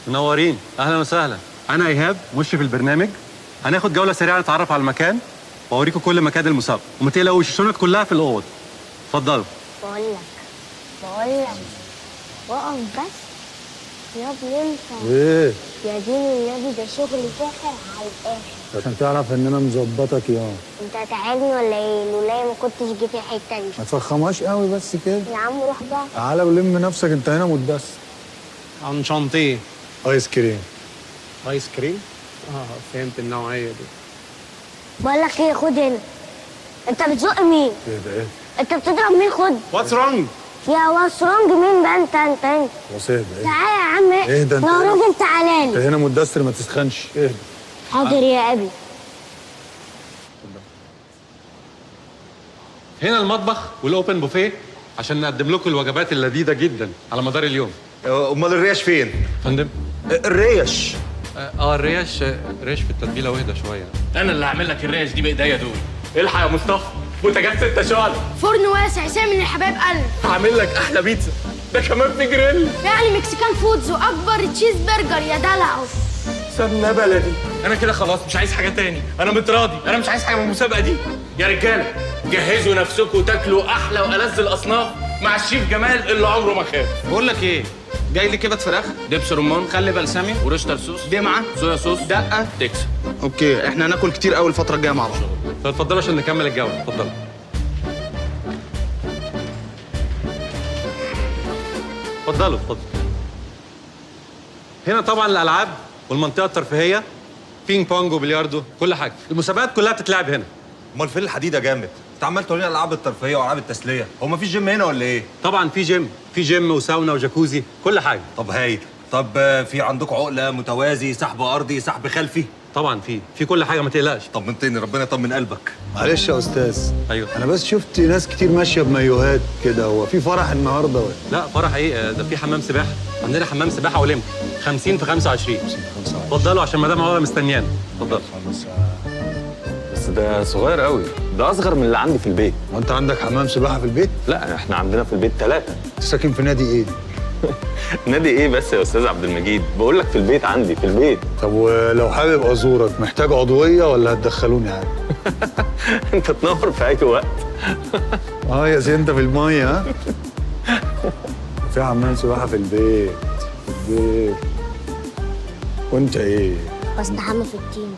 منورين، اهلا وسهلا. انا ايهاب مشرف البرنامج. هناخد جوله سريعه نتعرف على المكان واوريكم كل مكان المسابقه، وما تقلقوش الشنط كلها في الاوض. اتفضلوا. بقول لك وقف بس يا ابني انت. ايه؟ يا دين النبي ده شغل فاخر على الاخر. عشان تعرف ان انا مظبطك يا انت هتعبني ولا ايه؟ لولاي ما كنتش جيت الحته دي. ما تفخمهاش قوي بس كده. يا عم روح بقى. تعالى ولم نفسك، انت هنا متدس. عن شانتيه. ايس كريم. ايس كريم؟ فهمت النوعيه دي. بقول لك ايه، خد هنا. انت بتزق مين؟ ايه ده ايه؟ انت بتضرب مين؟ خد. واتس رونج؟ يا واسرونج مين بقى؟ انت خلاص اهدى ايه؟ تعالى يا عم. اهدى انت. يا راجل تعالى انت لي. هنا متدستر، ما تسخنش. اهدى. حاضر يا ابي. هنا المطبخ والاوبن بوفيه عشان نقدم لكم الوجبات اللذيذه جدا على مدار اليوم. امال الريش فين؟ فندم. الريش الريش في التتبيله واهدى شويه. انا اللي هعمل لك الريش دي بايديا دول. الحق يا مصطفى، بوتاجاز 6 شعل. فرن واسع سامي للحبايب قلب. هعمل لك احلى بيتزا، ده كمان في جريل. يعني مكسيكان فودز واكبر تشيز برجر يا دلعه. سمنه بلدي. انا كده خلاص مش عايز حاجه تاني، انا متراضي، انا مش عايز حاجه من المسابقه دي. يا رجاله جهزوا نفسكم تاكلوا احلى والذ الاصناف مع الشيف جمال اللي عمره ما خاف. بقول لك ايه؟ جاي لي كبد فراخ، دبس رمان، خلي بلسمي، ورشتر صوص، دمعه، صويا صوص، دقه. تكسب. اوكي، احنا هناكل كتير قوي الفتره الجايه مع بعض. اتفضلوا عشان نكمل الجوله. اتفضلوا. اتفضلوا. هنا طبعا الالعاب والمنطقه الترفيهيه، بينج بونج وبلياردو، كل حاجه. المسابقات كلها بتتلعب هنا. امال فين الحديد يا جامد؟ انت عمال تقول لي العاب الترفيهيه والعاب التسليه، هو مفيش جيم هنا ولا ايه؟ طبعا في جيم وساونا وجاكوزي، كل حاجه. طب هايل. طب في عندكم عقله، متوازي، سحب ارضي، سحب خلفي؟ طبعا في كل حاجه، ما تقلقش. طمنتني، ربنا يطمن قلبك. معلش يا استاذ. ايوه. انا بس شفت ناس كتير ماشيه بمايوهات كده، هو في فرح النهارده ولا؟ لا فرح ايه؟ ده في حمام سباحه، عندنا حمام سباحه اولمبي 50 في 25. اتفضلوا عشان مدام عوضه مستنيانا. اتفضل. بس ده صغير قوي، ده اصغر من اللي عندي في البيت. وانت عندك حمام سباحه في البيت؟ لا احنا عندنا في البيت 3. انت ساكن في نادي ايه؟ نادي ايه بس يا استاذ عبد المجيد؟ بقول لك في البيت، عندي في البيت. طب ولو حابب ازورك محتاج عضويه ولا هتدخلوني عادي؟ انت تنور في اي وقت. يا سيدي انت في الميه ها؟ في حمام سباحه في البيت. وانت ايه؟ بستحمى في التين.